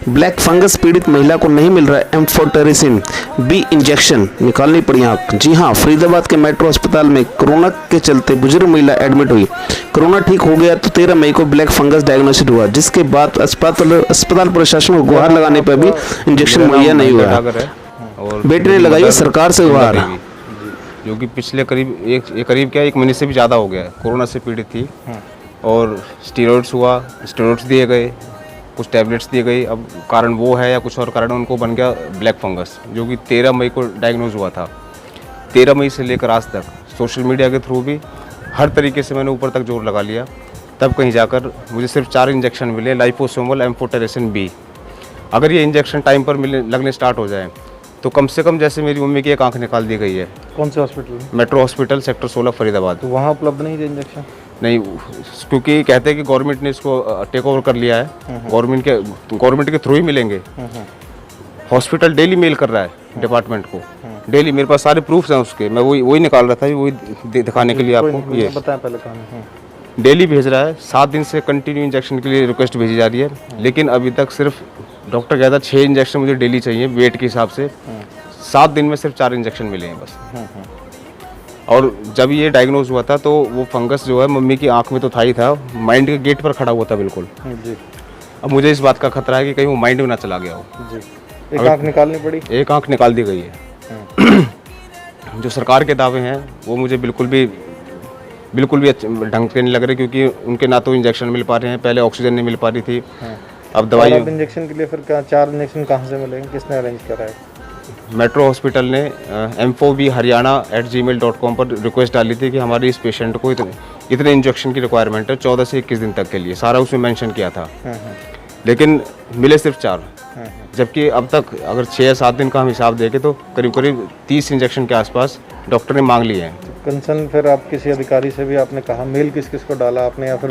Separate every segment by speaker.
Speaker 1: Black fungus पीड़ित महिला को नहीं मिल रहा है एम्फोटेरिसिन बी इंजेक्शन, निकालनी पड़ी आंख। जी हां, फरीदाबाद के मेट्रो अस्पताल में कोरोना के चलते बुजुर्ग महिला एडमिट हुई। कोरोना ठीक हो गया तो 13 मई को ब्लैक फंगस डायग्नोसिस हुआ, जिसके बाद अस्पताल प्रशासन को गुहार लगाने पर भी इंजेक्शन मुहैया नहीं हुआ। बेटे ने लगाई सरकार से गुहार,
Speaker 2: जो कि पिछले करीब एक महीने से भी ज़्यादा हो गया है, कोरोना से पीड़ित थी और स्टेरॉइड्स दिए गए, कुछ टैबलेट्स दिए गई। अब कारण वो है या कुछ और कारण, उनको बन गया ब्लैक फंगस, जो कि 13 मई को डायग्नोज हुआ था। 13 मई से लेकर आज तक सोशल मीडिया के थ्रू भी हर तरीके से मैंने ऊपर तक जोर लगा लिया, तब कहीं जाकर मुझे सिर्फ 4 इंजेक्शन मिले लाइपोसोमल एम्फोटेरिसिन बी। अगर ये इंजेक्शन टाइम पर लगने स्टार्ट हो जाए तो कम से कम, जैसे मेरी मम्मी की एक आंख निकाल दी गई है।
Speaker 3: कौन से हॉस्पिटल में?
Speaker 2: Metro hospital sector 16 Faridabad.
Speaker 3: तो वहाँ उपलब्ध नहीं थे इंजेक्शन?
Speaker 2: नहीं, क्योंकि कहते हैं कि गवर्नमेंट ने इसको टेक ओवर कर लिया है, गवर्नमेंट के थ्रू ही मिलेंगे। हॉस्पिटल डेली मेल कर रहा है डिपार्टमेंट को, डेली। मेरे पास सारे प्रूफ्स हैं उसके, मैं वही निकाल रहा था, वही दिखाने के लिए आपको। ये
Speaker 3: बताएं पहले कहानी।
Speaker 2: डेली भेज रहा है, 7 दिन से कंटिन्यू इंजेक्शन के लिए रिक्वेस्ट भेजी जा रही है, लेकिन अभी तक सिर्फ डॉक्टर कहता है 6 इंजेक्शन मुझे डेली चाहिए वेट के हिसाब से। 7 दिन में सिर्फ 4 इंजेक्शन मिले हैं बस। और जब ये डायग्नोज हुआ था तो वो फंगस जो है मम्मी की आंख में तो था ही था, माइंड के गेट पर खड़ा हुआ था बिल्कुल
Speaker 3: जी।
Speaker 2: अब मुझे इस बात का खतरा है कि कहीं वो माइंड में ना चला गया हो
Speaker 3: जी। एक आंख निकालनी पड़ी?
Speaker 2: एक आंख निकाल दी गई है। जो सरकार के दावे हैं वो मुझे बिल्कुल भी ढंग के नहीं लग रहे, क्योंकि उनके ना तो इंजेक्शन मिल पा रहे हैं, पहले ऑक्सीजन नहीं मिल पा रही थी। अब दवाई
Speaker 3: इंजेक्शन के लिए फिर 4 इंजेक्शन कहाँ से मिलेंगे? किसने अरेंज करा है?
Speaker 2: मेट्रो हॉस्पिटल ने m4bharyana@gmail.com पर रिक्वेस्ट डाली थी कि हमारे इस पेशेंट को इतने इंजेक्शन की रिक्वायरमेंट है 14 से 21 दिन तक के लिए, सारा उसमें मेंशन किया था। लेकिन मिले सिर्फ 4, जबकि अब तक अगर 6 या 7 दिन का हम हिसाब देखें तो करीब 30 इंजेक्शन के आसपास डॉक्टर ने मांग लिए हैं।
Speaker 3: कंसर्न फिर आप किसी अधिकारी से भी आपने कहा, मेल किस किस को डाला आपने, या फिर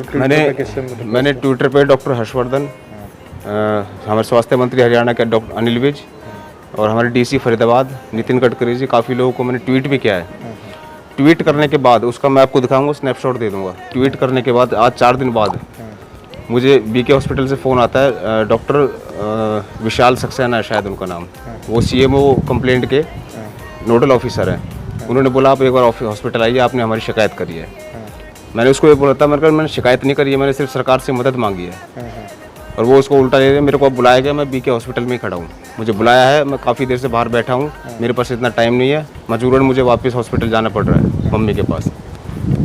Speaker 2: मैंने ट्विटर पे डॉक्टर हर्षवर्धन, हमारे स्वास्थ्य मंत्री हरियाणा के डॉक्टर अनिल विज और हमारे डीसी फरीदाबाद नितिन गडकरी जी, काफ़ी लोगों को मैंने ट्वीट भी किया है। ट्वीट करने के बाद उसका मैं आपको दिखाऊंगा, स्नैपशॉट दे दूंगा। ट्वीट करने के बाद आज 4 दिन बाद मुझे बीके हॉस्पिटल से फ़ोन आता है, डॉक्टर विशाल सक्सेना है शायद उनका नाम, वो CMO कंप्लेंट के नोडल ऑफिसर हैं। उन्होंने बोला आप एक बार हॉस्पिटल आइए, आपने हमारी शिकायत करी है। मैंने उसको ये बोला था, मैंने शिकायत नहीं करी है, मैंने सिर्फ सरकार से मदद मांगी है। और वो उसको उल्टा ले रहे, मेरे को अब बुलाया गया, मैं बीके हॉस्पिटल में ही खड़ा हूँ, मुझे बुलाया है, मैं काफ़ी देर से बाहर बैठा हूँ, मेरे पास इतना टाइम नहीं है, मजबूरन मुझे वापस हॉस्पिटल जाना पड़ रहा है मम्मी के पास।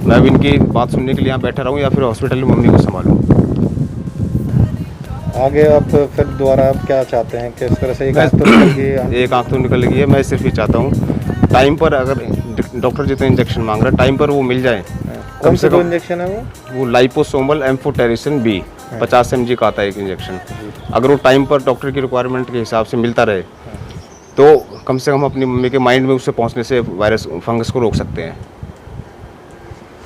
Speaker 2: मैं भी इनकी बात सुनने के लिए यहाँ बैठा रहूँ या फिर हॉस्पिटल में मम्मी को संभालूँ।
Speaker 3: आगे आप फिर दोबारा आप क्या चाहते हैं? किस तरह से एक आंख
Speaker 2: तो निकल गई है, मैं सिर्फ ये चाहता हूँ टाइम पर, अगर डॉक्टर जितने इंजेक्शन मांग रहा है टाइम पर वो मिल जाए।
Speaker 3: कौन से 2 इंजेक्शन है
Speaker 2: वो लाइपोसोमल एम्फोटेरिसिन बी 50 mg का आता है एक इंजेक्शन। अगर वो टाइम पर डॉक्टर की रिक्वायरमेंट के हिसाब से मिलता रहे तो कम से कम अपनी मम्मी के माइंड में उससे पहुंचने से वायरस फंगस को रोक सकते हैं।